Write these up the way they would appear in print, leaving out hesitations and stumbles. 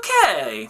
okay.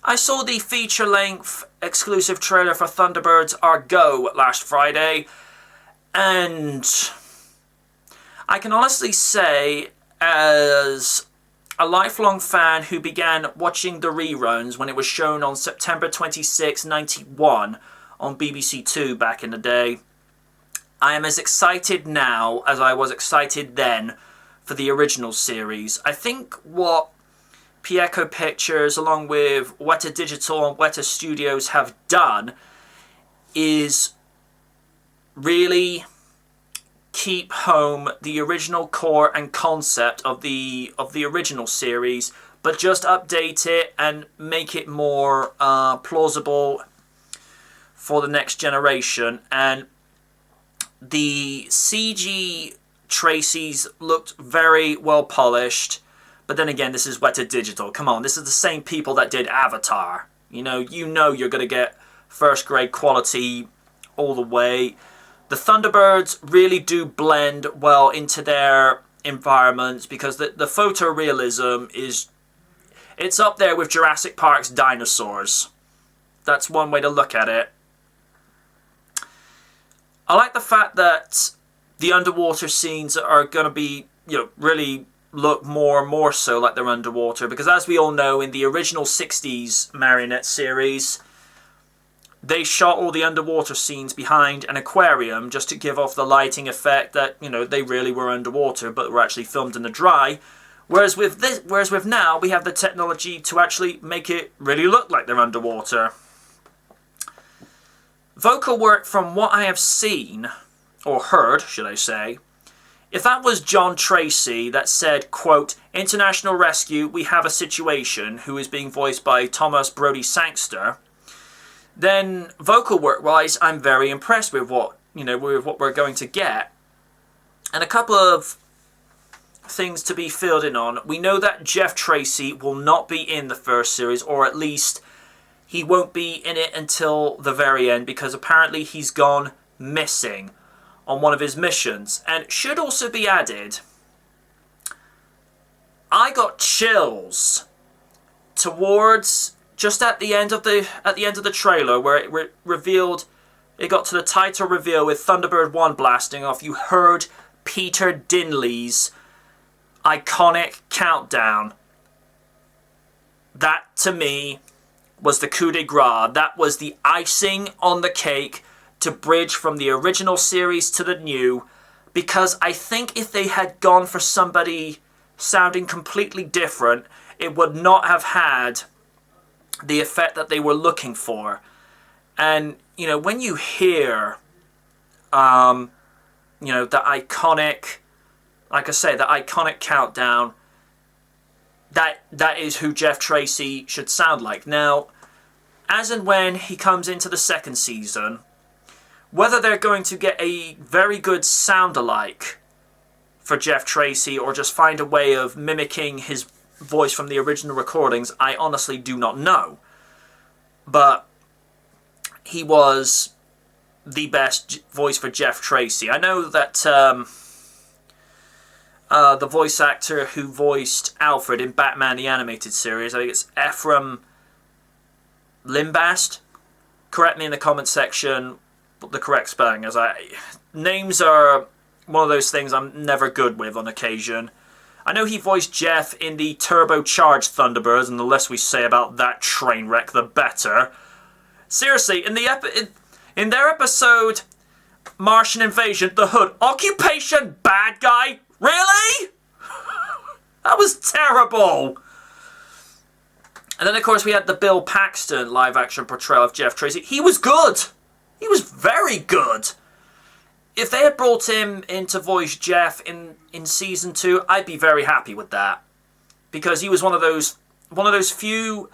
I saw the feature-length exclusive trailer for Thunderbirds Are Go last Friday, and I can honestly say, as a lifelong fan who began watching the reruns when it was shown on September 26, 91 on BBC Two back in the day, I am as excited now as I was excited then for the original series. I think what Pieco Pictures, along with Weta Digital and Weta Studios, have done is really keep home the original core and concept of the original series, but just update it and make it more plausible for the next generation. And the CG Tracy's looked very well polished. But then again, this is Weta Digital. Come on, this is the same people that did Avatar. You know you're going to get first-grade quality all the way. The Thunderbirds really do blend well into their environments because the photorealism it's up there with Jurassic Park's dinosaurs. That's one way to look at it. I like the fact that the underwater scenes are going to be, really look more and more so like they're underwater, because as we all know, in the original 60s marionette series, they shot all the underwater scenes behind an aquarium just to give off the lighting effect that, they really were underwater but were actually filmed in the dry. Whereas with now, we have the technology to actually make it really look like they're underwater. Vocal work, from what I have seen, or heard, should I say, if that was John Tracy that said, quote, "International Rescue, we have a situation," who is being voiced by Thomas Brody Sangster, then vocal work-wise, I'm very impressed with what we're going to get. And a couple of things to be filled in on. We know that Jeff Tracy will not be in the first series, or at least he won't be in it until the very end, because apparently he's gone missing on one of his missions. And should also be added, I got chills towards just at the end of the trailer where it revealed, it got to the title reveal with Thunderbird 1 blasting off. You heard Peter Dinley's iconic countdown. That, to me, was the coup de grace. That was the icing on the cake to bridge from the original series to the new, because I think if they had gone for somebody sounding completely different, it would not have had the effect that they were looking for. And, when you hear, the iconic, like I say, the iconic countdown, that is who Jeff Tracy should sound like. Now, as and when he comes into the second season, whether they're going to get a very good sound-alike for Jeff Tracy or just find a way of mimicking his voice from the original recordings, I honestly do not know. But he was the best voice for Jeff Tracy. I know that the voice actor who voiced Alfred in Batman the Animated Series, I think it's Ephraim Limbast. Correct me in the comment section the correct spelling, as names are one of those things I'm never good with on occasion. I know he voiced Jeff in the turbocharged Thunderbirds, and the less we say about that train wreck, the better. Seriously, in their episode Martian Invasion, The Hood, occupation bad guy? Really? That was terrible. And then, of course, we had the Bill Paxton live-action portrayal of Jeff Tracy. He was good. He was very good. If they had brought him in to voice Jeff in season 2, I'd be very happy with that, because he was one of those few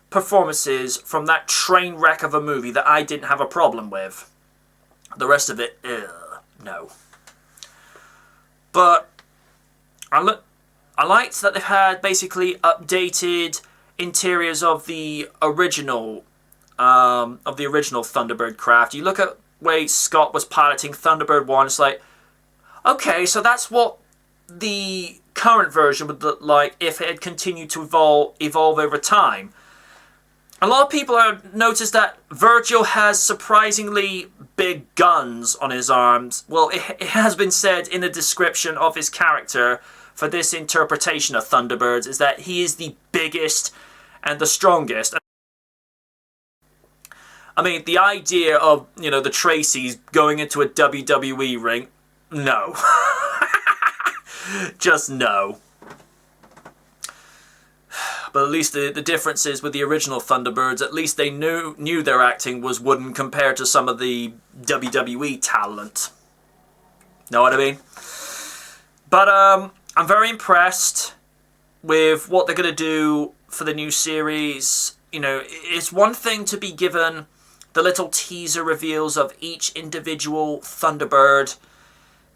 performances from that train wreck of a movie that I didn't have a problem with. The rest of it, no. But I liked that they've had basically updated interiors of the original Thunderbird craft. You look at way Scott was piloting Thunderbird 1, it's like, okay, so that's what the current version would look like if it had continued to evolve over time. A lot of people have noticed that Virgil has surprisingly big guns on his arms. Well, it has been said in the description of his character for this interpretation of Thunderbirds is that he is the biggest and the strongest. I mean, the idea of, you know, the Tracys going into a WWE ring, no. Just no. But at least the difference is with the original Thunderbirds, at least they knew their acting was wooden compared to some of the WWE talent. Know what I mean? But I'm very impressed with what they're going to do for the new series. You know, it's one thing to be given the little teaser reveals of each individual Thunderbird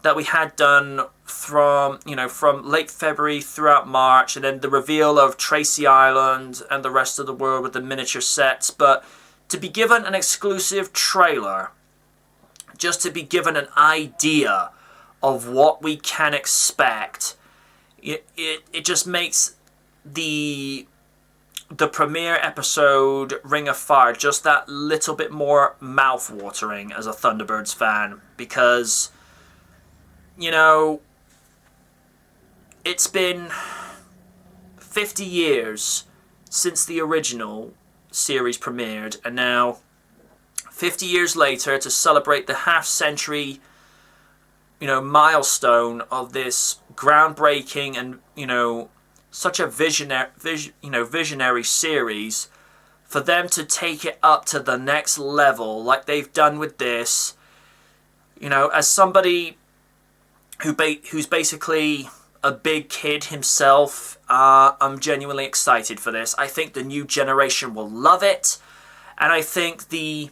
that we had done from late February throughout March, and then the reveal of Tracy Island and the rest of the world with the miniature sets. But to be given an exclusive trailer, just to be given an idea of what we can expect, it just makes the premiere episode Ring of Fire just that little bit more mouth-watering as a Thunderbirds fan, because, you know, it's been 50 years since the original series premiered, and now 50 years later, to celebrate the half-century, you know, milestone of this groundbreaking and, you know, such a visionary series, for them to take it up to the next level like they've done with this, you know, as somebody who's basically a big kid himself, I'm genuinely excited for this. I think the new generation will love it, and I think the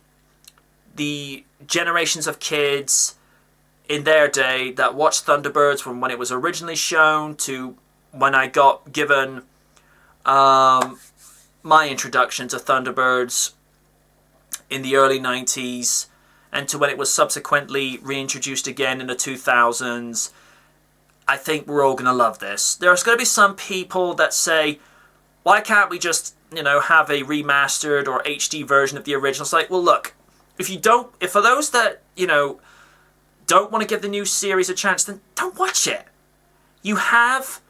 generations of kids in their day that watched Thunderbirds from when it was originally shown to when I got given my introduction to Thunderbirds in the early 90s, and to when it was subsequently reintroduced again in the 2000s, I think we're all going to love this. There's going to be some people that say, why can't we just, you know, have a remastered or HD version of the original? It's like, well, look, if for those that, you know, don't want to give the new series a chance, then don't watch it. You have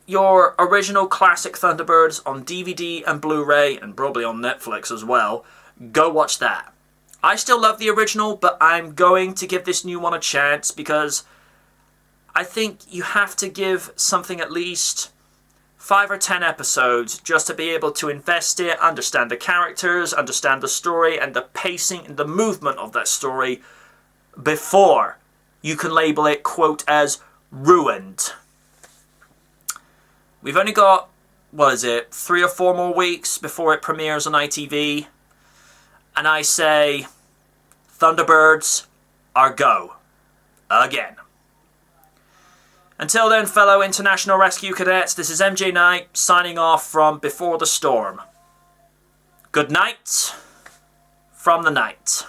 your original classic Thunderbirds on DVD and Blu-ray, and probably on Netflix as well. Go watch that. I still love the original, but I'm going to give this new one a chance, because I think you have to give something at least 5 or 10 episodes just to be able to invest it, understand the characters, understand the story, and the pacing and the movement of that story before you can label it, quote, as ruined. We've only got, 3 or 4 more weeks before it premieres on ITV. And I say, Thunderbirds are go. Again. Until then, fellow International Rescue Cadets, this is MJ Knight signing off from Before the Storm. Good night from the night.